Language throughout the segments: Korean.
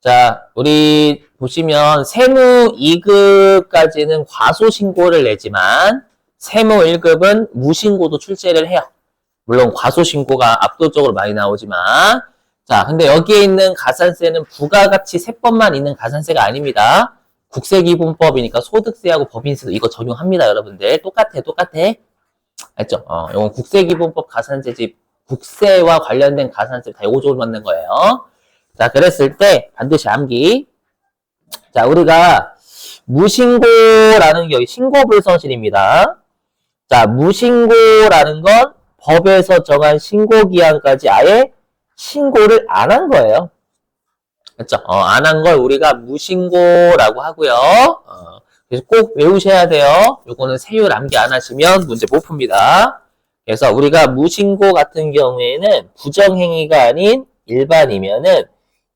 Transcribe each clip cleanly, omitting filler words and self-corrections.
자, 우리 보시면 세무 2급까지는 과소신고를 내지만 세무 1급은 무신고도 출제를 해요. 물론 과소신고가 압도적으로 많이 나오지만 자, 근데 여기에 있는 가산세는 부가가치 세법만 있는 가산세가 아닙니다. 국세기본법이니까 소득세하고 법인세도 이거 적용합니다, 여러분들. 똑같아. 알죠? 이건 국세기본법 가산세지 국세와 관련된 가산세 다 요거 적으로 맞는 거예요. 자, 그랬을 때 반드시 암기. 자, 우리가 무신고라는 게 여기 신고불성실입니다. 자, 무신고라는 건 법에서 정한 신고기한까지 아예 신고를 안 한 거예요. 그렇죠? 안 한 걸 우리가 무신고라고 하고요. 그래서 꼭 외우셔야 돼요. 요거는 세율 암기 안 하시면 문제 못 풉니다. 그래서 우리가 무신고 같은 경우에는 부정행위가 아닌 일반이면은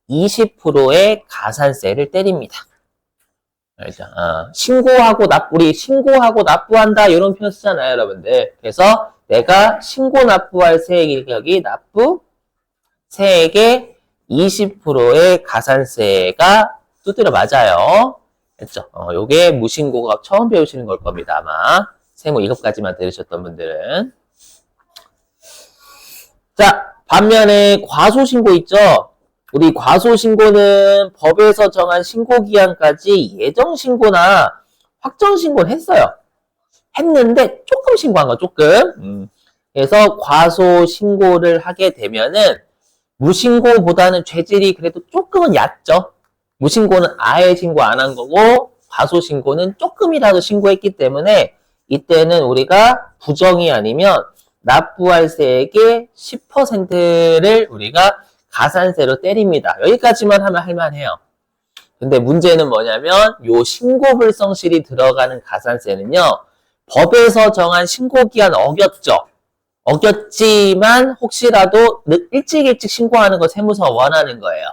20%의 가산세를 때립니다. 알죠? 우리 신고하고 납부한다 이런 표현 쓰잖아요, 여러분들. 그래서 내가 신고 납부할 세액이 납부 세액의 20%의 가산세가 두드려 맞아요. 그렇죠? 요게 무신고가 처음 배우시는 걸 겁니다, 아마. 세무 2급까지만 들으셨던 분들은. 자, 반면에 과소신고 있죠? 우리 과소신고는 법에서 정한 신고기한까지 예정신고나 확정신고를 했어요. 했는데 조금 신고한 거, 조금. 그래서 과소신고를 하게 되면은 무신고보다는 죄질이 그래도 조금은 얕죠. 무신고는 아예 신고 안 한 거고 과소신고는 조금이라도 신고했기 때문에 이때는 우리가 부정이 아니면 납부할 세액의 10%를 우리가 가산세로 때립니다. 여기까지만 하면 할만해요. 근데 문제는 뭐냐면 요 신고불성실이 들어가는 가산세는요. 법에서 정한 신고기한 어겼죠. 어겼지만 혹시라도 일찍 신고하는 거 세무서가 원하는 거예요.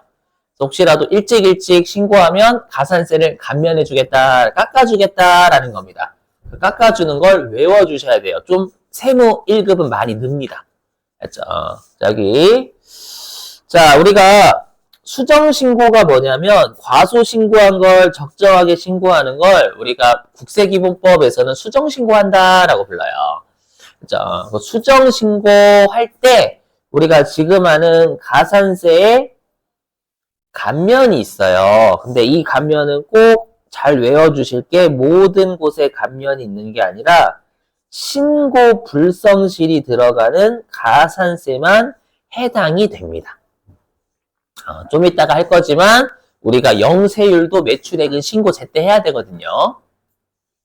혹시라도 일찍 신고하면 가산세를 감면해주겠다, 깎아주겠다라는 겁니다. 깎아주는 걸 외워주셔야 돼요. 좀 세무 1급은 많이 늡니다. 알죠? 여기. 자, 우리가 수정신고가 뭐냐면 과소신고한 걸 적정하게 신고하는 걸 우리가 국세기본법에서는 수정신고한다라고 불러요. 그렇죠? 수정신고할 때 우리가 지금 하는 가산세에 감면이 있어요. 근데 이 감면은 꼭 잘 외워주실 게 모든 곳에 감면이 있는 게 아니라 신고 불성실이 들어가는 가산세만 해당이 됩니다. 좀 이따가 할 거지만 우리가 영세율도 매출액은 신고 제때 해야 되거든요.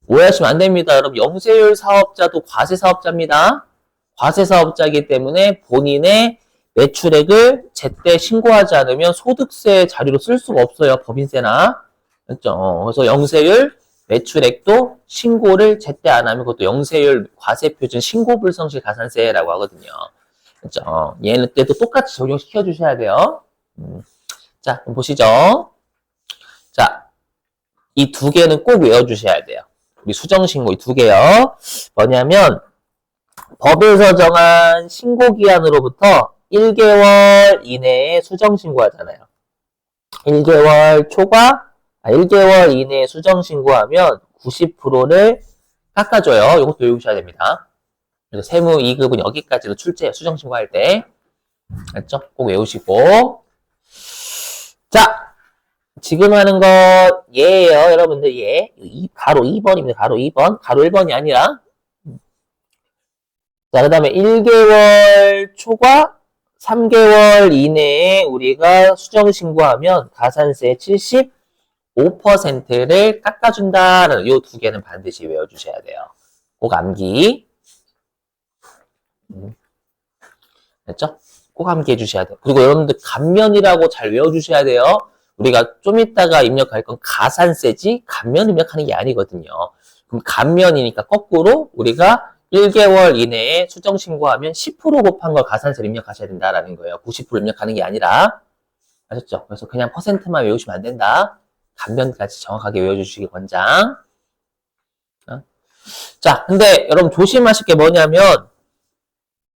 오해하시면 안 됩니다. 여러분, 영세율 사업자도 과세사업자입니다. 과세사업자이기 때문에 본인의 매출액을 제때 신고하지 않으면 소득세 자료로 쓸 수가 없어요. 법인세나. 그렇죠? 그래서 영세율, 매출액도 신고를 제때 안 하면 그것도 영세율 과세표준 신고불성실 가산세라고 하거든요. 그렇죠? 얘는 때도 똑같이 적용시켜 주셔야 돼요. 자, 그럼 보시죠. 자, 이 두 개는 꼭 외워주셔야 돼요. 우리 수정신고 이 두 개요. 뭐냐면 법에서 정한 신고기한으로부터 1개월 이내에 수정신고 하잖아요. 1개월 이내에 수정신고하면 90%를 깎아줘요. 이것도 외우셔야 됩니다. 그래서 세무 2급은 여기까지로 출제해요. 수정신고할 때. 알죠? 꼭 외우시고. 자, 지금 하는 것 예예요. 여러분들 예. 가로 2번입니다. 가로 2번. 가로 1번이 아니라. 자, 그 다음에 1개월 초과 3개월 이내에 우리가 수정신고하면 가산세 75%를 깎아준다는 이 두 개는 반드시 외워주셔야 돼요. 꼭 암기. 됐죠? 꼭 암기해 주셔야 돼요. 그리고 여러분들 감면이라고 잘 외워주셔야 돼요. 우리가 좀 이따가 입력할 건 가산세지 감면 입력하는 게 아니거든요. 그럼 감면이니까 거꾸로 우리가 1개월 이내에 수정신고하면 10% 곱한 걸 가산세를 입력하셔야 된다라는 거예요. 90% 입력하는 게 아니라. 아셨죠? 그래서 그냥 퍼센트만 외우시면 안 된다. 감면까지 정확하게 외워주시기 권장. 자, 근데 여러분 조심하실 게 뭐냐면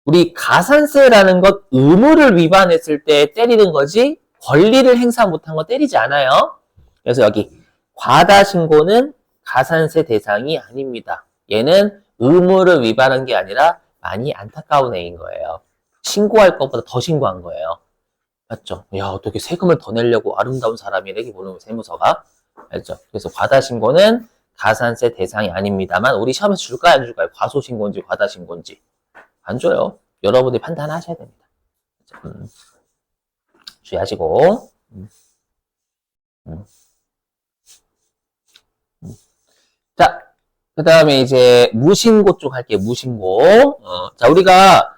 우리 가산세라는 것 의무를 위반했을 때 때리는 거지 권리를 행사 못한 거 때리지 않아요. 그래서 여기 과다신고는 가산세 대상이 아닙니다. 얘는 의무를 위반한 게 아니라 많이 안타까운 애인 거예요. 신고할 것보다 더 신고한 거예요. 맞죠? 야, 어떻게 세금을 더 내려고 아름다운 사람이래, 이렇게 보는 세무서가. 알죠? 그래서 과다신고는 가산세 대상이 아닙니다만, 우리 시험에서 줄까요, 안 줄까요? 과소신고인지 과다신고인지. 안 줘요. 여러분들이 판단하셔야 됩니다. 주의하시고. 자, 그 다음에 이제 무신고 쪽 할게요. 무신고. 자, 우리가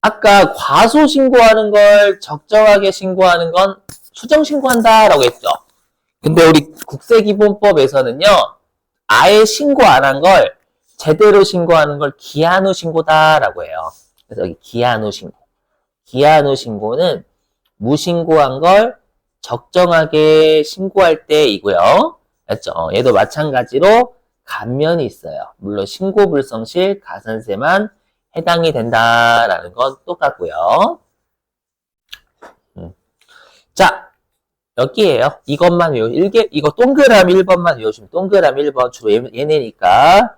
아까 과소신고하는 걸 적정하게 신고하는 건 수정신고한다라고 했죠. 근데 우리 국세기본법에서는요, 아예 신고 안 한 걸 제대로 신고하는 걸 기한 후 신고다라고 해요. 그래서 여기 기한 후 신고. 기한 후 신고는 무신고한 걸 적정하게 신고할 때이고요. 맞죠? 얘도 마찬가지로 감면이 있어요. 물론 신고불성실 가산세만 해당이 된다라는 건 똑같고요. 자, 여기에요. 이것만 이거 동그라미 1번만 외우시면 동그라미 1번 주로 얘네니까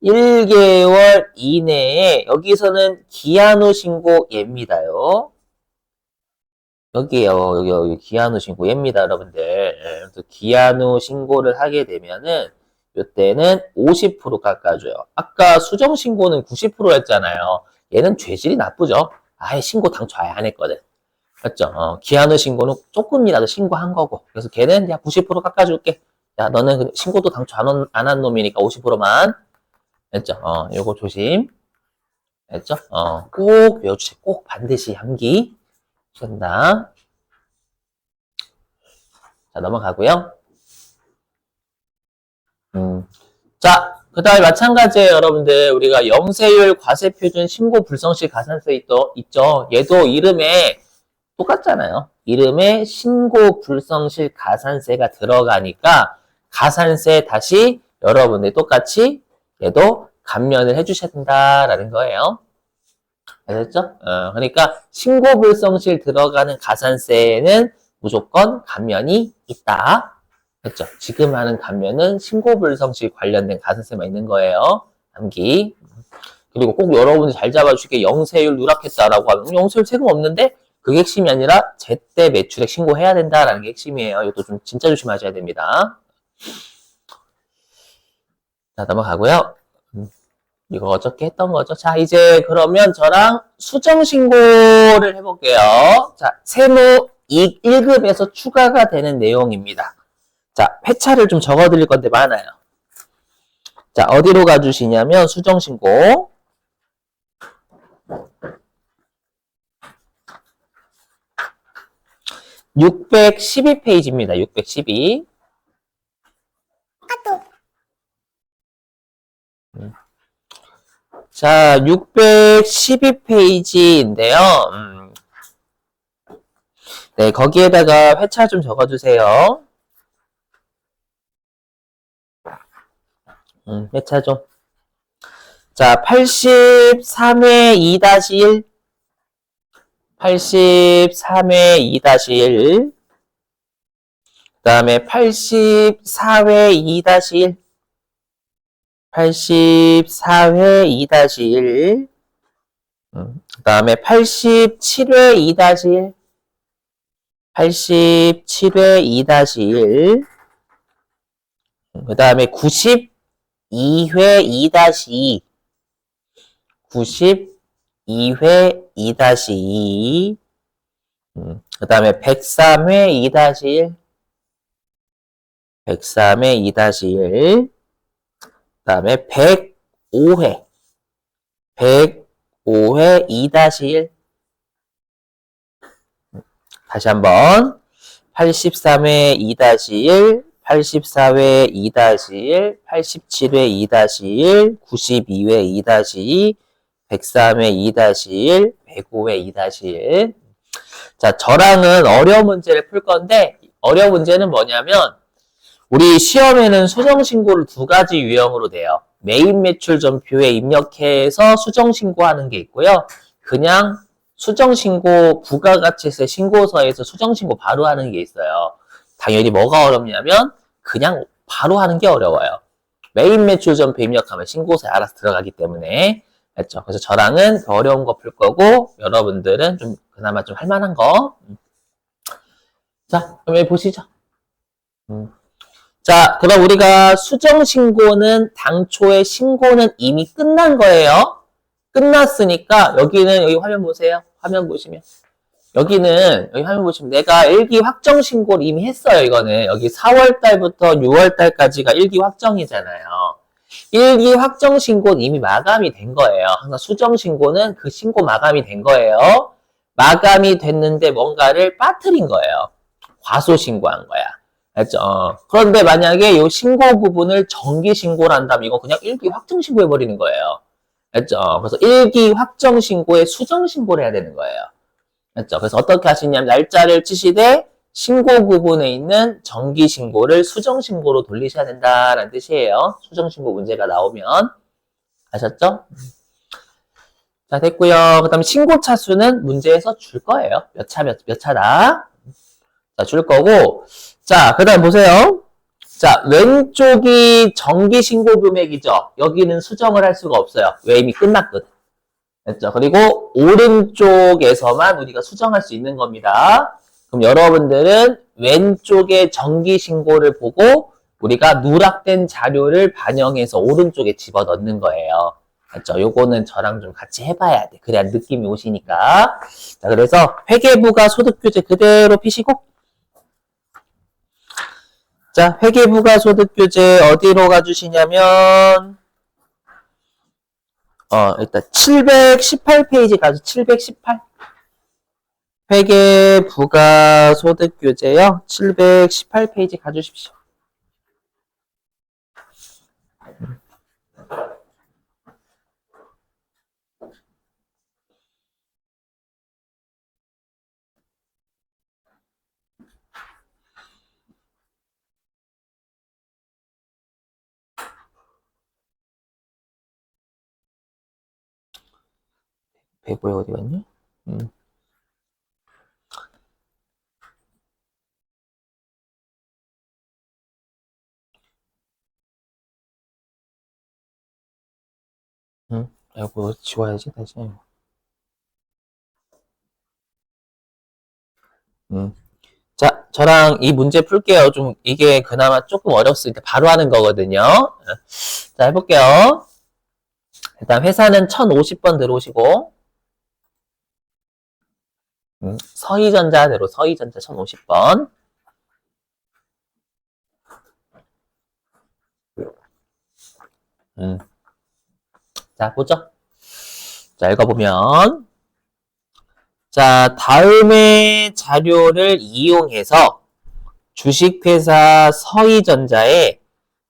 1개월 이내에 여기서는 기한 후 신고 얘입니다요. 여기에요. 여기 기한 후 신고 얘입니다, 여러분들. 그래서 기한 후 신고를 하게 되면은 이때는 50% 깎아줘요. 아까 수정 신고는 90% 했잖아요. 얘는 죄질이 나쁘죠. 아예 신고 당초 아예 안 했거든. 맞죠? 기한 후 신고는 조금이라도 신고한 거고. 그래서 걔는 야 90% 깎아줄게. 야 너는 신고도 당초 안 한 놈이니까 50%만. 됐죠? 요거 조심. 됐죠? 꼭 외워주세요. 꼭 반드시 암기. 된다. 자, 넘어가고요. 자, 그 다음에 마찬가지예요, 여러분들. 우리가 영세율 과세표준 신고 불성실 가산세 있죠? 얘도 이름에 똑같잖아요. 이름에 신고 불성실 가산세가 들어가니까 가산세 다시 여러분들 똑같이 얘도 감면을 해주셔야 된다라는 거예요. 아셨죠? 그러니까 신고 불성실 들어가는 가산세에는 무조건 감면이 있다. 그렇죠? 지금 하는 감면은 신고 불성실 관련된 가산세만 있는 거예요. 암기. 그리고 꼭 여러분들 잘 잡아주시게 영세율 누락했다라고 하면 영세율 세금 없는데 그게 핵심이 아니라 제때 매출액 신고해야 된다라는 게 핵심이에요. 이것도 좀 진짜 조심하셔야 됩니다. 자, 넘어가고요. 이거 어저께 했던 거죠. 자, 이제 그러면 저랑 수정신고를 해볼게요. 자, 세무 1급에서 추가가 되는 내용입니다. 자, 회차를 좀 적어드릴 건데 많아요. 자, 어디로 가주시냐면 수정신고. (612페이지입니다) 612. 자, 612페이지인데요. 네, 거기에다가 회차 좀 적어주세요. 회차 좀. 자, 83회 2-1. 83회 2-1. 그 다음에 84회 2-1. 84회 2-1. 그 다음에 87회 2-1. 87회 2-1. 그 다음에 92회 2-2. 92회 2-2. 그 다음에 103회 2-1. 103회 2-1. 그 다음에 105회. 105회 2-1. 다시 한번. 83회 2-1. 84회 2-1. 87회 2-1. 92회 2-2. 103회 2-1. 105회 2-1. 자, 저랑은 어려운 문제를 풀 건데, 어려운 문제는 뭐냐면, 우리 시험에는 수정신고를 두 가지 유형으로 돼요. 메인 매출 전표에 입력해서 수정신고하는 게 있고요. 그냥 수정신고 부가가치세 신고서에서 수정신고 바로 하는 게 있어요. 당연히 뭐가 어렵냐면 그냥 바로 하는 게 어려워요. 메인 매출 전표 입력하면 신고서에 알아서 들어가기 때문에. 그렇죠? 그래서 저랑은 더 어려운 거 풀 거고 여러분들은 좀 그나마 좀 할만한 거. 자, 그럼 여기 보시죠. 자, 그럼 우리가 수정신고는 당초에 신고는 이미 끝난 거예요. 끝났으니까 여기는 여기 화면 보세요. 화면 보시면 여기 화면 보시면 내가 일기 확정 신고를 이미 했어요. 이거는 여기 4월 달부터 6월 달까지가 일기 확정이잖아요. 일기 확정 신고는 이미 마감이 된 거예요. 항상 수정 신고는 그 신고 마감이 된 거예요. 마감이 됐는데 뭔가를 빠뜨린 거예요. 과소 신고한 거야. 알죠? 그런데 만약에 이 신고 부분을 정기 신고를 한다면 이거 그냥 일기 확정 신고해 버리는 거예요. 알죠? 그래서 일기 확정 신고에 수정 신고를 해야 되는 거예요. 알죠? 그래서 어떻게 하시냐면 날짜를 치시되 신고 부분에 있는 정기 신고를 수정 신고로 돌리셔야 된다라는 뜻이에요. 수정 신고 문제가 나오면. 아셨죠? 자, 됐고요. 그다음에 신고 차수는 문제에서 줄 거예요. 몇 차다. 자, 줄 거고. 자, 그다음 보세요. 자, 왼쪽이 정기 신고 금액이죠. 여기는 수정을 할 수가 없어요. 왜 이미 끝났거든. 됐죠? 그리고 오른쪽에서만 우리가 수정할 수 있는 겁니다. 그럼 여러분들은 왼쪽에 정기 신고를 보고 우리가 누락된 자료를 반영해서 오른쪽에 집어넣는 거예요. 맞죠? 요거는 저랑 좀 같이 해봐야 돼. 그래야 느낌이 오시니까. 자, 그래서 회계부가 소득규제 그대로 피시고. 자, 회계부가소득규제 어디로 가주시냐면 일단 718페이지 가서 718 회계부가소득규제요. 718페이지 가주십시오. 배부에 어디 갔니? 이거 지워야지, 다시. 자, 저랑 이 문제 풀게요. 좀, 이게 그나마 조금 어렵으니까 바로 하는 거거든요. 자, 해볼게요. 일단 회사는 1050번 들어오시고, 서희전자대로 서희전자 1050번. 자, 보죠. 자, 읽어보면. 자, 다음의 자료를 이용해서 주식회사 서희전자의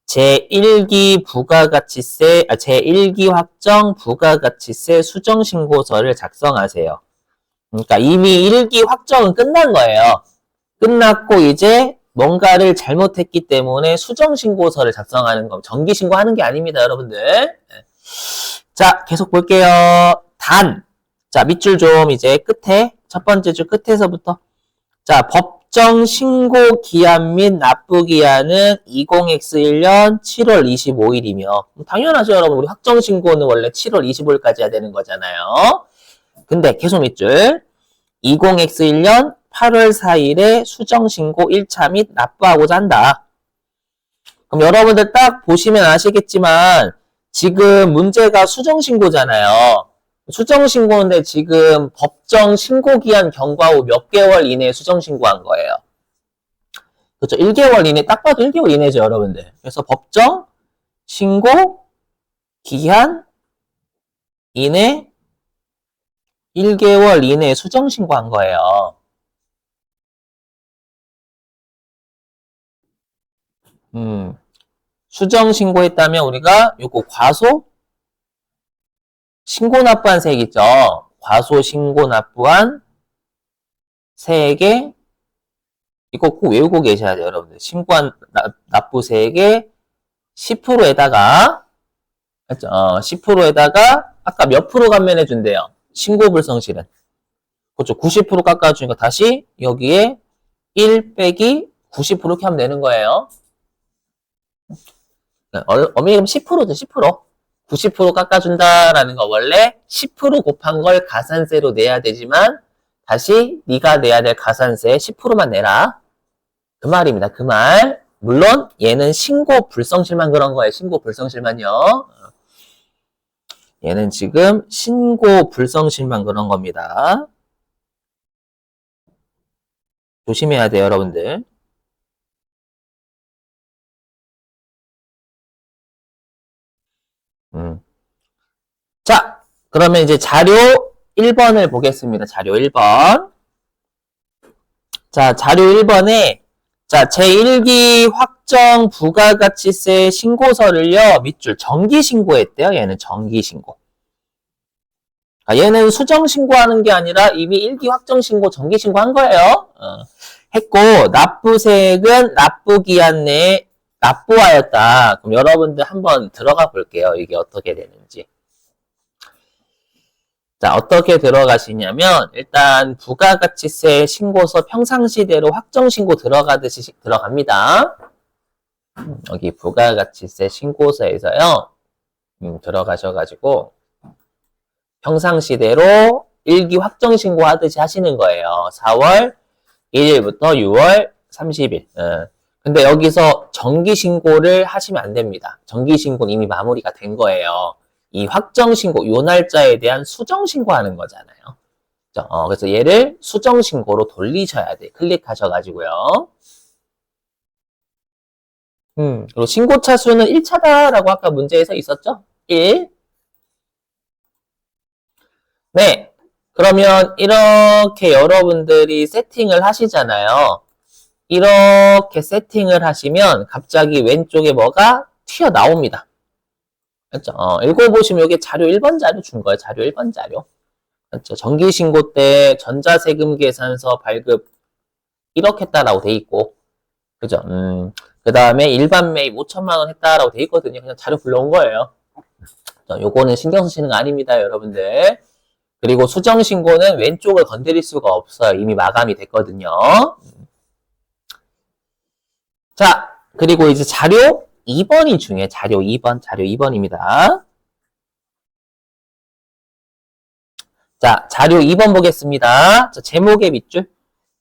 제1기 부가가치세, 제1기 확정 부가가치세 수정신고서를 작성하세요. 그러니까 이미 1기 확정은 끝난 거예요. 끝났고 이제 뭔가를 잘못했기 때문에 수정신고서를 작성하는 거, 정기신고하는 게 아닙니다, 여러분들. 자, 계속 볼게요. 자, 밑줄 좀 이제 끝에, 첫 번째 줄 끝에서부터. 자, 법정 신고 기한 및 납부 기한은 20X1년 7월 25일이며, 당연하죠, 여러분. 우리 확정 신고는 원래 7월 25일까지 해야 되는 거잖아요. 근데 계속 밑줄. 20X1년 8월 4일에 수정 신고 1차 및 납부하고자 한다. 그럼 여러분들 딱 보시면 아시겠지만, 지금 문제가 수정 신고잖아요. 수정 신고인데 지금 법정 신고 기한 경과 후 몇 개월 이내에 수정 신고한 거예요. 그렇죠? 1개월 이내, 딱 봐도 1개월 이내죠, 여러분들. 그래서 법정 신고 기한 이내 1개월 이내에 수정 신고한 거예요. 수정 신고했다면 우리가 요거 과소 신고 납부한 세액 있죠? 과소 신고 납부한 세액의 이거 꼭 외우고 계셔야 돼요, 여러분들. 신고한 납부 세액의 10%에다가 10%에다가 아까 몇 프로 감면해 준대요? 신고 불성실은 그렇죠. 90% 깎아주니까 다시 여기에 1 빼기 90% 이렇게 하면 되는 거예요. 어머니 그럼 10%죠, 10%. 90% 깎아준다라는 거 원래 10% 곱한 걸 가산세로 내야 되지만 다시 네가 내야 될 가산세 10%만 내라. 그 말입니다. 그 말. 물론 얘는 신고 불성실만 그런 거예요. 신고 불성실만요. 얘는 지금 신고 불성실만 그런 겁니다. 조심해야 돼요, 여러분들. 자, 그러면 이제 자료 1번을 보겠습니다. 자료 1번. 자, 자료 1번에 자, 제1기 확정 부가가치세 신고서를요, 밑줄 정기 신고했대요. 얘는 정기 신고. 얘는 수정 신고하는 게 아니라 이미 1기 확정 신고, 정기 신고한 거예요. 했고, 납부세액은 납부기한 내에 납부하였다. 그럼 여러분들 한번 들어가 볼게요. 이게 어떻게 되는지. 자, 어떻게 들어가시냐면, 일단, 부가가치세 신고서 평상시대로 확정신고 들어가듯이 들어갑니다. 여기 부가가치세 신고서에서요, 들어가셔가지고, 평상시대로 1기 확정신고 하듯이 하시는 거예요. 4월 1일부터 6월 30일. 근데 여기서 정기신고를 하시면 안 됩니다. 정기신고는 이미 마무리가 된 거예요. 이 확정신고, 요 날짜에 대한 수정신고하는 거잖아요. 그래서 얘를 수정신고로 돌리셔야 돼. 클릭하셔가지고요. 그리고 신고차 수는 1차다라고 아까 문제에서 있었죠? 1. 네. 그러면 이렇게 여러분들이 세팅을 하시잖아요. 이렇게 세팅을 하시면 갑자기 왼쪽에 뭐가 튀어나옵니다. 그렇죠? 읽어보시면 이게 자료 1번 자료 준 거예요. 자료 1번 자료. 그렇죠? 정기신고 때 전자세금 계산서 발급 이렇게 했다라고 돼 있고, 그죠? 그 다음에 일반 매입 5천만 원 했다라고 돼 있거든요. 그냥 자료 불러온 거예요. 요거는 신경 쓰시는 거 아닙니다, 여러분들. 그리고 수정신고는 왼쪽을 건드릴 수가 없어요. 이미 마감이 됐거든요. 자, 그리고 이제 자료 2번이 중요해요. 자료 2번, 자료 2번입니다. 자, 자료 2번 보겠습니다. 자, 제목의 밑줄.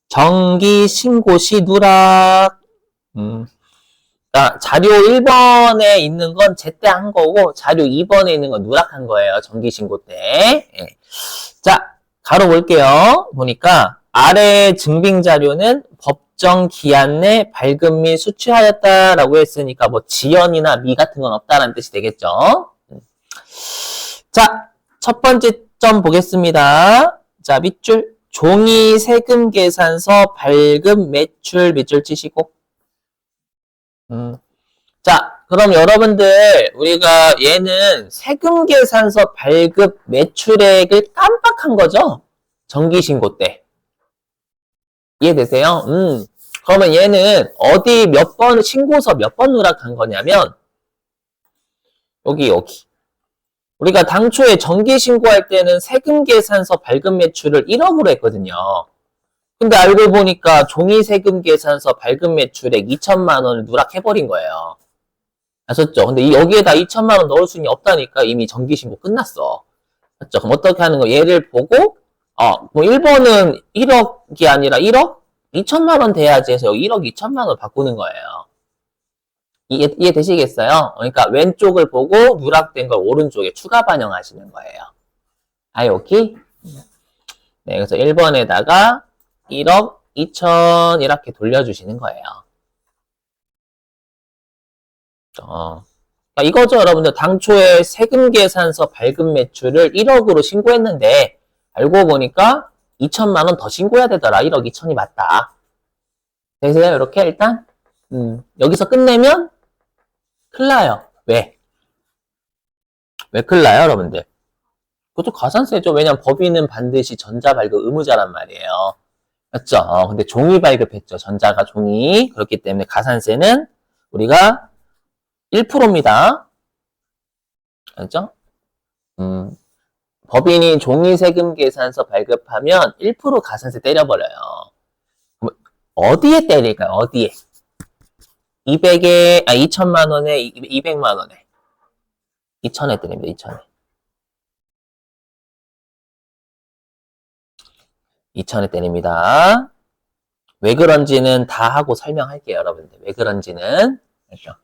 정기신고 시 누락. 자, 자료 1번에 있는 건 제때 한 거고, 자료 2번에 있는 건 누락한 거예요. 정기신고 때. 예. 자, 가로 볼게요. 보니까, 아래 증빙 자료는 법정 기한 내 발급 및 수취하였다라고 했으니까, 뭐, 지연이나 미 같은 건 없다라는 뜻이 되겠죠. 자, 첫 번째 점 보겠습니다. 자, 밑줄. 종이 세금 계산서 발급 매출 밑줄 치시고. 자, 그럼 여러분들, 우리가 얘는 세금 계산서 발급 매출액을 깜빡한 거죠? 정기신고 때. 이해되세요? 그러면 얘는 어디 몇 번, 신고서 몇 번 누락한 거냐면, 여기. 우리가 당초에 정기신고할 때는 세금 계산서 발급 매출을 1억으로 했거든요. 근데 알고 보니까 종이 세금 계산서 발급 매출액 2천만 원을 누락해버린 거예요. 아셨죠? 근데 여기에다 2천만 원 넣을 수는 없다니까 이미 정기신고 끝났어. 맞죠? 그럼 어떻게 하는 거? 얘를 보고, 뭐 1번은 1억이 아니라 1억? 2천만 원 돼야지 해서 여기 1억 2천만 원 바꾸는 거예요. 이해되시겠어요? 그러니까 왼쪽을 보고 누락된 걸 오른쪽에 추가 반영하시는 거예요. 오케이? 네, 그래서 1번에다가 1억 2천 이렇게 돌려주시는 거예요. 그러니까 이거죠, 여러분들. 당초에 세금 계산서 발급 매출을 1억으로 신고했는데 알고 보니까 2천만 원 더 신고해야 되더라. 1억 2천이 맞다. 되세요? 이렇게 일단 여기서 끝내면 큰일 나요. 왜 큰일 나요, 여러분들? 그것도 가산세죠. 왜냐면 법인은 반드시 전자발급 의무자란 말이에요. 맞죠? 근데 종이 발급했죠. 전자가 종이. 그렇기 때문에 가산세는 우리가 1%입니다. 알죠? 법인이 종이세금 계산서 발급하면 1% 가산세 때려버려요. 그럼 어디에 때릴까요? 어디에? 2천만 원에 200만 원에 2천에 때립니다. 2천에. 2천에 때립니다. 왜 그런지는 다 하고 설명할게요, 여러분들. 왜 그런지는. 그렇죠?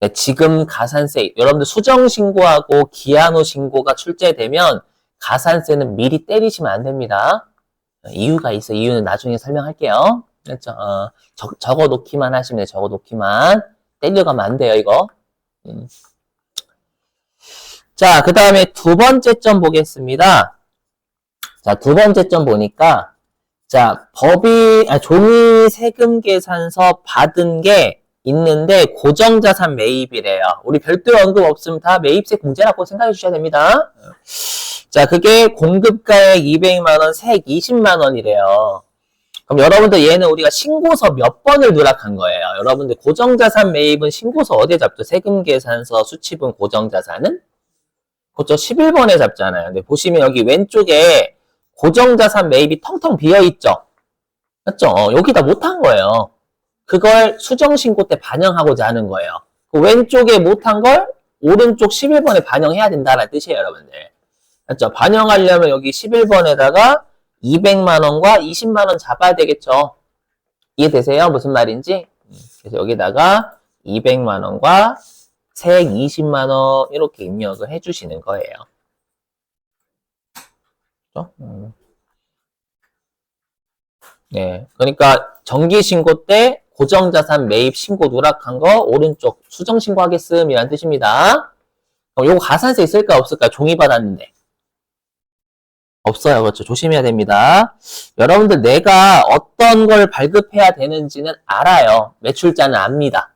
네, 지금 가산세, 여러분들 수정신고하고 기한후 신고가 출제되면 가산세는 미리 때리시면 안 됩니다. 이유가 있어요. 이유는 나중에 설명할게요. 그렇죠? 적어 놓기만 하시면 돼요. 적어 놓기만. 때려가면 안 돼요, 이거. 자, 그 다음에 두 번째 점 보겠습니다. 자, 두 번째 점 보니까, 자, 종이 세금 계산서 받은 게 있는데, 고정자산 매입이래요. 우리 별도 언급 없으면 다 매입세 공제라고 생각해 주셔야 됩니다. 자, 그게 공급가액 200만원, 세액 20만원이래요. 그럼 여러분들 얘는 우리가 신고서 몇 번을 누락한 거예요? 여러분들 고정자산 매입은 신고서 어디에 잡죠? 세금계산서 수취분 고정자산은? 그렇죠. 11번에 잡잖아요. 근데 보시면 여기 왼쪽에 고정자산 매입이 텅텅 비어있죠? 맞죠? 여기다 못한 거예요. 그걸 수정신고 때 반영하고자 하는 거예요. 그 왼쪽에 못한 걸 오른쪽 11번에 반영해야 된다는 뜻이에요, 여러분들. 맞죠? 반영하려면 여기 11번에다가 200만원과 20만원 잡아야 되겠죠? 이해되세요? 무슨 말인지? 그래서 여기다가 200만원과 세액 20만원 이렇게 입력을 해주시는 거예요. 그렇죠? 네. 그러니까 정기신고 때 고정자산 매입 신고 누락한 거 오른쪽 수정신고 하겠음이라는 뜻입니다. 요거 가산세 있을까 없을까? 종이 받았는데. 없어요. 그렇죠. 조심해야 됩니다. 여러분들 내가 어떤 걸 발급해야 되는지는 알아요. 매출자는 압니다.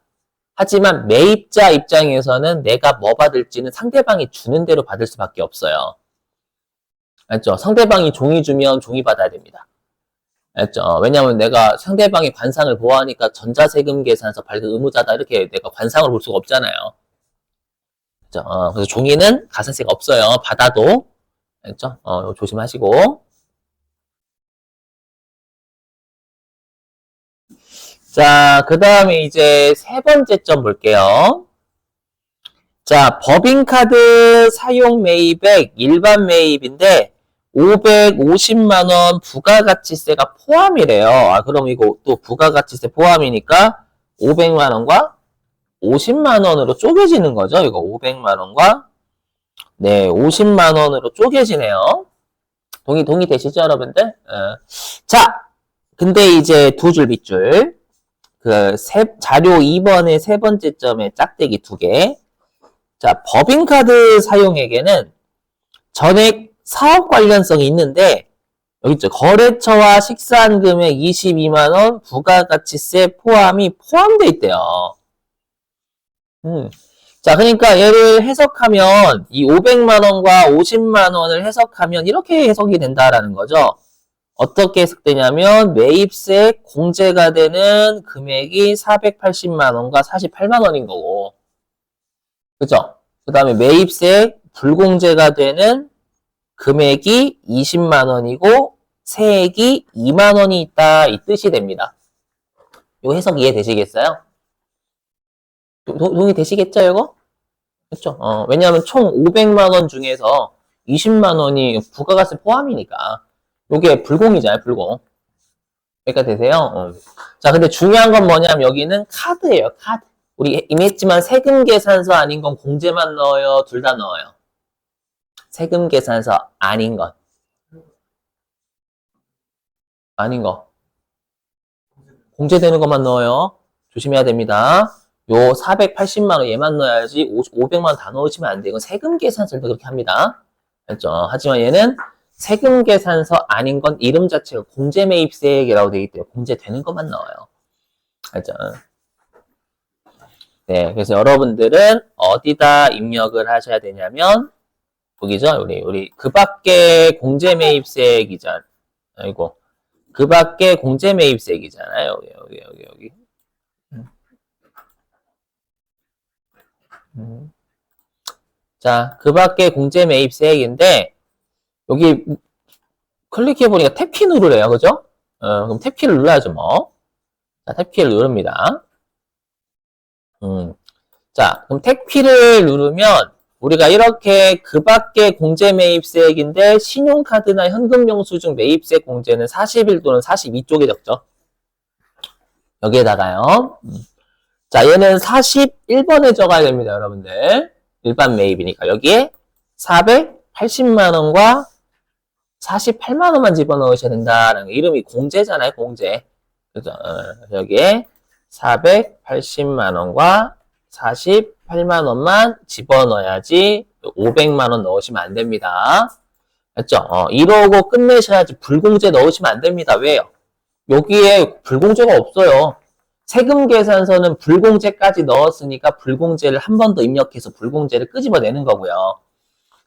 하지만 매입자 입장에서는 내가 뭐 받을지는 상대방이 주는 대로 받을 수밖에 없어요. 알죠? 상대방이 종이 주면 종이 받아야 됩니다. 알죠? 왜냐하면 내가 상대방이 관상을 보호하니까 전자세금 계산서 발급 의무자다 이렇게 내가 관상을 볼 수가 없잖아요. 그렇죠? 그래서 종이는 가산세가 없어요. 받아도. 알죠? 조심하시고. 자, 그 다음에 이제 세 번째 점 볼게요. 자, 법인카드 사용 매입액 일반 매입인데 550만원 부가가치세가 포함이래요. 그럼 이거 또 부가가치세 포함이니까 500만원과 50만원으로 쪼개지는 거죠. 이거 500만원과 네, 50만원으로 쪼개지네요. 동의되시죠, 여러분들? 자, 근데 이제 두 줄 밑줄. 자료 2번의 세 번째 점에 짝대기 2개. 자, 법인카드 사용액에는 전액 사업 관련성이 있는데, 여기 있죠. 거래처와 식사한 금액 22만원 부가가치세 포함이 포함되어 있대요. 자, 그러니까 얘를 해석하면 이 500만원과 50만원을 해석하면 이렇게 해석이 된다라는 거죠. 어떻게 해석되냐면 매입세 공제가 되는 금액이 480만원과 48만원인 거고 그죠? 그 다음에 매입세 불공제가 되는 금액이 20만원이고 세액이 2만원이 있다 이 뜻이 됩니다. 이 해석 이해되시겠어요? 동의되시겠죠 이거? 그렇죠? 왜냐하면 총 500만원 중에서 20만원이 부가가세 포함이니까 요게 불공이잖아요, 불공. 여기까지 되세요? 자, 근데 중요한 건 뭐냐면 여기는 카드예요, 카드. 우리 이미 했지만 세금 계산서 아닌 건 공제만 넣어요, 둘 다 넣어요. 세금 계산서 아닌 건. 아닌 거. 공제되는 것만 넣어요. 조심해야 됩니다. 요 480만원 얘만 넣어야지 500만원 다 넣으시면 안 돼요. 이건 세금 계산서를 그렇게 합니다. 알죠? 하지만 얘는 세금 계산서 아닌 건 이름 자체가 공제 매입세액이라고 되어 있기 때문에 공제되는 것만 넣어요. 알죠? 네, 그래서 여러분들은 어디다 입력을 하셔야 되냐면 여기죠. 우리 그 밖에 공제 매입세액이잖아요. 아이고. 그 밖에 공제 매입세액이잖아요. 여기. 자, 그 밖에 공제 매입세액인데, 여기 클릭해보니까 탭키 누르래요. 그죠? 그럼 탭키를 눌러야죠, 뭐. 자, 탭키를 누릅니다. 자, 그럼 탭키를 누르면, 우리가 이렇게 그 밖에 공제 매입세액인데, 신용카드나 현금영수증 매입세 공제는 41 또는 42쪽에 적죠. 여기에다가요. 자, 얘는 41번에 적어야 됩니다, 여러분들. 일반 매입이니까. 여기에 480만원과 48만원만 집어넣으셔야 된다는 거. 이름이 공제잖아요, 공제. 그죠? 여기에 480만원과 48만원만 집어넣어야지 500만원 넣으시면 안 됩니다. 맞죠? 이러고 끝내셔야지 불공제 넣으시면 안 됩니다. 왜요? 여기에 불공제가 없어요. 세금 계산서는 불공제까지 넣었으니까 불공제를 한 번 더 입력해서 불공제를 끄집어내는 거고요.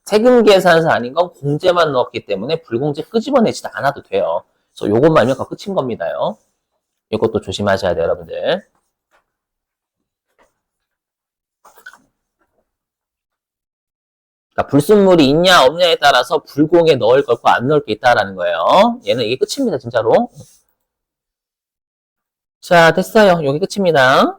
세금 계산서 아닌 건 공제만 넣었기 때문에 불공제 끄집어내지도 않아도 돼요. 그래서 요것만 입력하고 끝인 겁니다요. 이것도 조심하셔야 돼요, 여러분들. 그러니까 불순물이 있냐 없냐에 따라서 불공에 넣을 거 있고 안 넣을 게 있다라는 거예요. 얘는 이게 끝입니다, 진짜로. 자, 됐어요. 여기 끝입니다.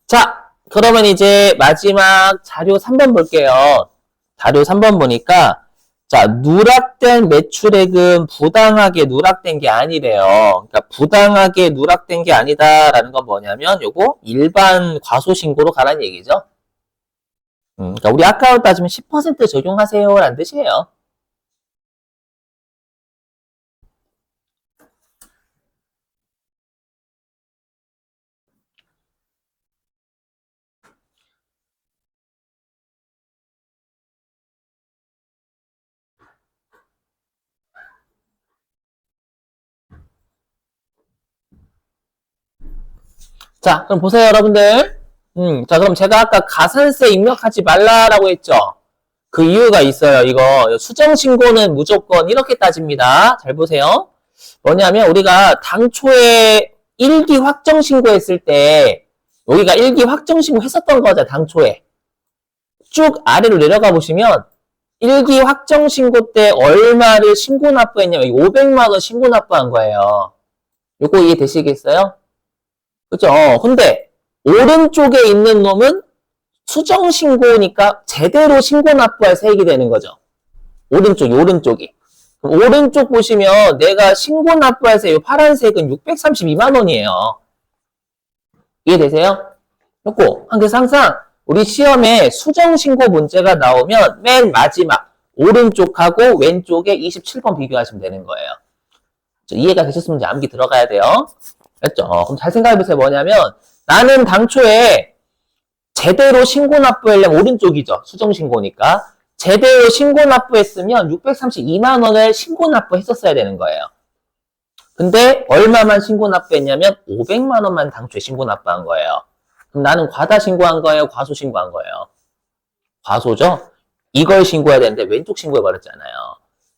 자, 그러면 이제 마지막 자료 3번 볼게요. 자료 3번 보니까 자, 누락된 매출액은 부당하게 누락된 게 아니래요. 그러니까 부당하게 누락된 게 아니다라는 건 뭐냐면 요거 일반 과소신고로 가라는 얘기죠. 그러니까 우리 아까로 따지면 10% 적용하세요라는 뜻이에요. 자, 그럼 보세요, 여러분들. 자, 그럼 제가 아까 가산세 입력하지 말라라고 했죠? 그 이유가 있어요. 이거 수정신고는 무조건 이렇게 따집니다. 잘 보세요. 뭐냐면 우리가 당초에 1기 확정신고 했을 때 여기가 1기 확정신고 했었던 거죠. 당초에. 쭉 아래로 내려가 보시면 1기 확정신고 때 얼마를 신고 납부했냐면 500만 원 신고 납부한 거예요. 요거 이해되시겠어요? 그죠? 근데 오른쪽에 있는 놈은 수정 신고니까 제대로 신고 납부할 세액이 되는 거죠. 오른쪽이. 오른쪽 보시면 내가 신고 납부할 세액, 파란색은 632만 원이에요. 이해되세요? 그리고 항상 우리 시험에 수정 신고 문제가 나오면 맨 마지막 오른쪽하고 왼쪽에 27번 비교하시면 되는 거예요. 이해가 되셨으면 이제 암기 들어가야 돼요. 됐죠? 그럼 잘 생각해보세요. 뭐냐면 나는 당초에 제대로 신고 납부하려면 오른쪽이죠. 수정신고니까. 제대로 신고 납부했으면 632만 원을 신고 납부했었어야 되는 거예요. 근데 얼마만 신고 납부했냐면 500만 원만 당초에 신고 납부한 거예요. 그럼 나는 과다 신고한 거예요? 과소 신고한 거예요? 과소죠? 이걸 신고해야 되는데 왼쪽 신고해버렸잖아요.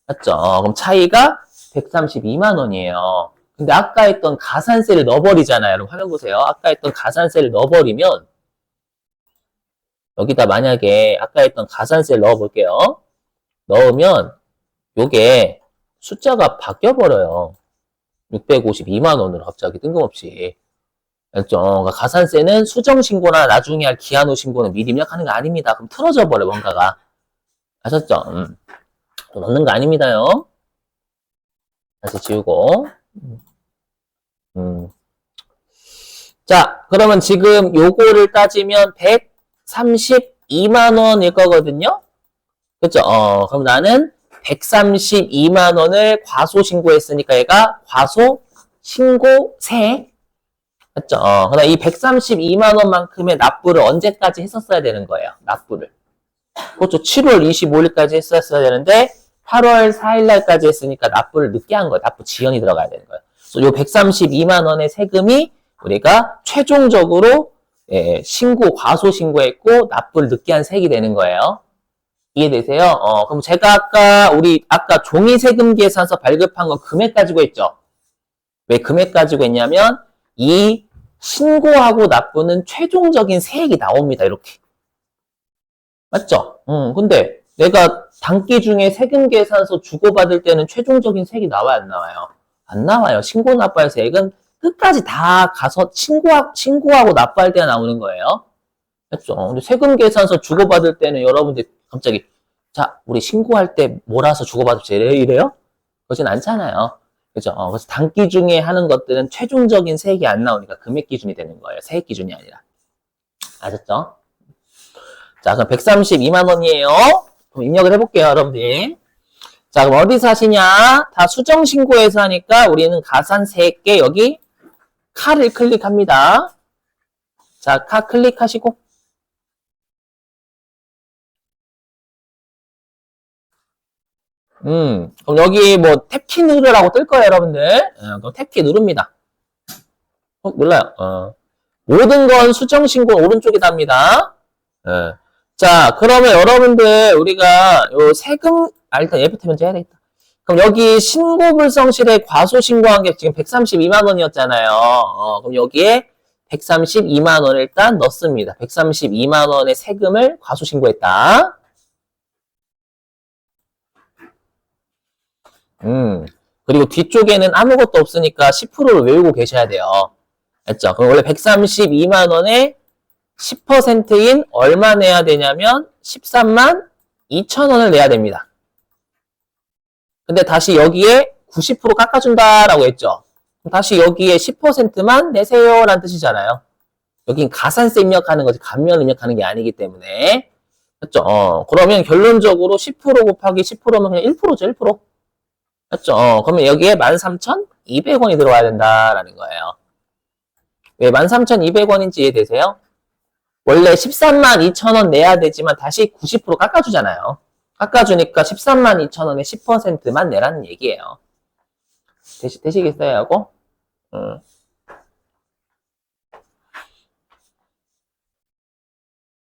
맞죠? 그럼 차이가 132만 원이에요. 근데 아까 했던 가산세를 넣어버리잖아요. 여러분 화면 보세요. 아까 했던 가산세를 넣어버리면 여기다 만약에 아까 했던 가산세를 넣어볼게요. 넣으면 요게 숫자가 바뀌어버려요. 652만 원으로 갑자기 뜬금없이. 알죠? 그러니까 가산세는 수정신고나 나중에 할 기한 후 신고는 미리 입력하는 거 아닙니다. 그럼 틀어져 버려 뭔가가. 아셨죠? 또 넣는 거 아닙니다요. 다시 지우고. 자, 그러면 지금 요거를 따지면 132만 원일 거거든요? 그쵸? 그럼 나는 132만 원을 과소신고했으니까 얘가 과소신고세. 맞죠? 그럼 이 132만 원만큼의 납부를 언제까지 했었어야 되는 거예요? 납부를. 그렇죠. 7월 25일까지 했었어야 되는데 8월 4일날까지 했으니까 납부를 늦게 한 거예요. 납부 지연이 들어가야 되는 거예요. 그래서 요 132만 원의 세금이 우리가 최종적으로 과소 신고했고 납부를 늦게 한 세액이 되는 거예요. 이해되세요? 그럼 제가 아까 종이 세금 계산서 발급한 건 금액 가지고 했죠. 왜 금액 가지고 했냐면 이 신고하고 납부는 최종적인 세액이 나옵니다. 이렇게. 맞죠? 근데 내가 단기 중에 세금 계산서 주고받을 때는 최종적인 세액이 나와요, 안 나와요? 안 나와요. 신고 납부할 세액은 끝까지 다 가서 신고하고 납부할 때 나오는 거예요. 맞죠? 근데 세금 계산서 주고받을 때는 여러분들 갑자기 자, 우리 신고할 때 몰아서 주고받읍시다 이래요? 그러진 않잖아요. 그죠? 그래서 단기 중에 하는 것들은 최종적인 세액이 안 나오니까 금액 기준이 되는 거예요. 세액 기준이 아니라. 아셨죠? 자, 그럼 132만 원이에요. 그럼 입력을 해볼게요, 여러분들. 자, 그럼 어디서 하시냐? 다 수정신고에서 하니까 우리는 가산세액계 여기 칼을 클릭합니다. 자, 칼 클릭하시고. 그럼 여기 뭐 탭키 누르라고 뜰 거예요, 여러분들. 그럼 탭키 누릅니다. 몰라요. 모든 건 수정신고 오른쪽에 답니다. 자, 그러면 여러분들 우리가 요 세금, 일단 예부터 먼저 해야 되겠다. 그럼 여기 신고불성실에 과소신고한 게 지금 132만 원이었잖아요. 그럼 여기에 132만 원을 일단 넣습니다. 132만 원의 세금을 과소신고했다. 그리고 뒤쪽에는 아무것도 없으니까 10%를 외우고 계셔야 돼요. 알죠? 그럼 원래 132만 원에 10%인 얼마 내야 되냐면 13만 2천 원을 내야 됩니다. 근데 다시 여기에 90% 깎아준다라고 했죠. 다시 여기에 10%만 내세요 라는 뜻이잖아요. 여긴 가산세 입력하는 거지 감면 입력하는 게 아니기 때문에. 맞죠? 그러면 결론적으로 10% 곱하기 10%면 그냥 1%죠, 1%. 맞죠? 그러면 여기에 13,200원이 들어와야 된다라는 거예요. 왜 13,200원인지 이해되세요? 원래 13만 2천 원 내야 되지만 다시 90% 깎아주잖아요. 깎아주니까 13만 2천 원에 10%만 내라는 얘기예요. 되시겠어요, 하고?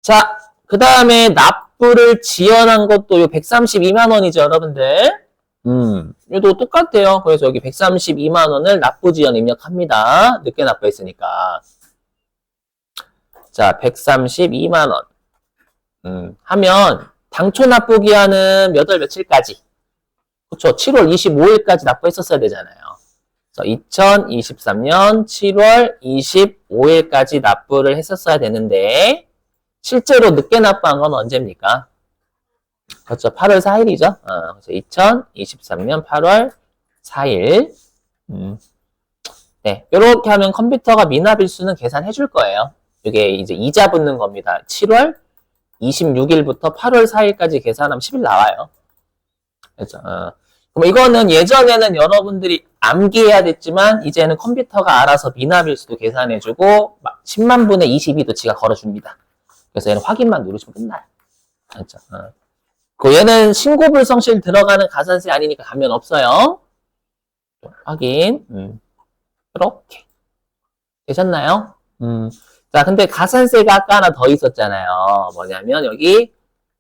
자, 그 다음에 납부를 지연한 것도 요 132만 원이죠, 여러분들. 얘도 똑같아요. 그래서 여기 132만 원을 납부 지연 입력합니다. 늦게 납부했으니까. 자, 132만 원. 하면 당초 납부 기한은 몇 월 며칠까지? 그렇죠. 7월 25일까지 납부했었어야 되잖아요. 그래서 2023년 7월 25일까지 납부를 했었어야 되는데 실제로 늦게 납부한 건 언제입니까? 그렇죠. 8월 4일이죠. 그래서 2023년 8월 4일. 네, 이렇게 하면 컴퓨터가 미납일수는 계산해 줄 거예요. 이게 이제 이자 붙는 겁니다. 7월 26일부터 8월 4일까지 계산하면 10일 나와요. 그렇죠. 그럼 이거는 예전에는 여러분들이 암기해야 됐지만 이제는 컴퓨터가 알아서 미납일수도 계산해주고 10만 분의 22도 지가 걸어줍니다. 그래서 얘는 확인만 누르시면 끝나요. 그렇죠. 얘는 신고불성실 들어가는 가산세 아니니까 감면 없어요. 확인. 이렇게 되셨나요? 자, 근데 가산세가 아까 하나 더 있었잖아요. 뭐냐면 여기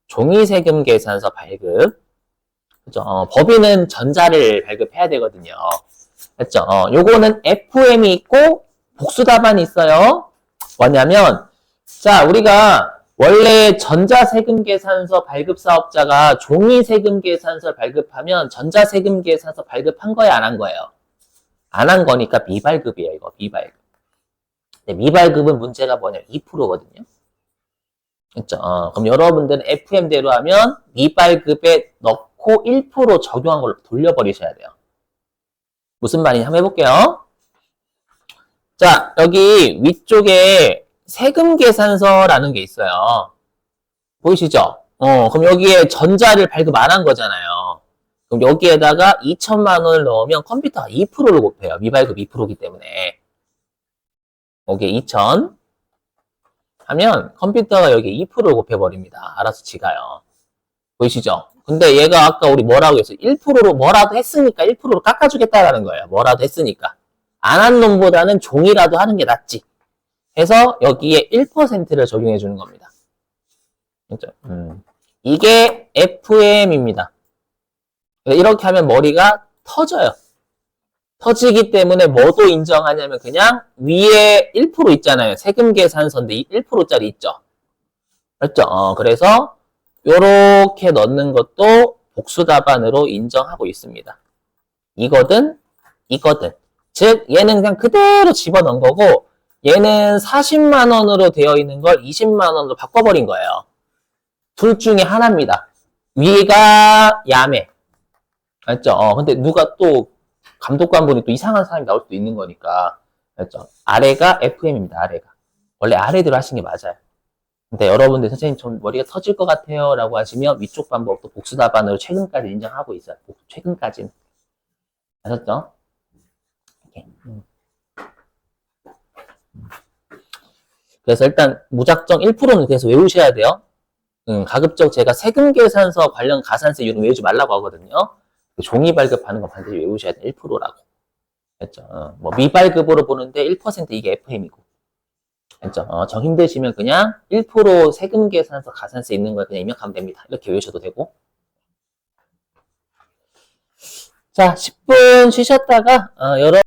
종이세금 계산서 발급. 그죠? 법인은 전자를 발급해야 되거든요. 그죠? 요거는 FM이 있고 복수 답안이 있어요. 뭐냐면 자, 우리가 원래 전자세금 계산서 발급 사업자가 종이세금 계산서 발급하면 전자세금 계산서 발급한 거예요, 안 한 거예요? 안 한 거니까 미발급이에요, 이거 미발급. 미발급은 문제가 뭐냐면 2%거든요. 그렇죠? 그럼 여러분들은 FM대로 하면 미발급에 넣고 1% 적용한 걸로 돌려버리셔야 돼요. 무슨 말이냐 한번 해볼게요. 자, 여기 위쪽에 세금 계산서라는 게 있어요. 보이시죠? 그럼 여기에 전자를 발급 안 한 거잖아요. 그럼 여기에다가 2천만 원을 넣으면 컴퓨터가 2%를 곱해요. 미발급 2%이기 때문에. 여기에 2천 하면 컴퓨터가 여기 2%를 곱해버립니다. 알아서 지가요. 보이시죠? 근데 얘가 아까 우리 뭐라고 했어요? 1%로 뭐라도 했으니까 1%로 깎아주겠다라는 거예요. 뭐라도 했으니까. 안 한 놈보다는 종이라도 하는 게 낫지. 해서 여기에 1%를 적용해 주는 겁니다. 그렇죠? 이게 FM입니다. 이렇게 하면 머리가 터져요. 터지기 때문에 뭐도 인정하냐면 그냥 위에 1% 있잖아요. 세금 계산서인데 1%짜리 있죠. 그렇죠? 그래서 요렇게 넣는 것도 복수 답안으로 인정하고 있습니다. 이거든, 이거든. 즉, 얘는 그냥 그대로 집어넣은 거고, 얘는 40만 원으로 되어 있는 걸 20만 원으로 바꿔버린 거예요. 둘 중에 하나입니다. 위가 야매. 알죠? 근데 누가 또 감독관분이 또 이상한 사람이 나올 수도 있는 거니까. 알죠? 아래가 FM입니다. 아래가. 원래 아래대로 하시는 게 맞아요. 근데 여러분들 선생님 좀 머리가 터질 것 같아요 라고 하시면 위쪽 방법도 복수 답안으로 최근까지 인정하고 있어요. 최근까지는. 아셨죠? 이렇게. 그래서 일단 무작정 1%는 계속 외우셔야 돼요. 가급적 제가 세금 계산서 관련 가산세 이런 거 외우지 말라고 하거든요. 종이 발급하는 거 반드시 외우셔야 돼요. 1%라고. 됐죠? 뭐 미발급으로 보는데 1% 이게 FM이고. 됐죠? 정 힘드시면 그냥 1% 세금 계산서 가산세 있는 걸 그냥 입력하면 됩니다. 이렇게 외우셔도 되고. 자, 10분 쉬셨다가 여러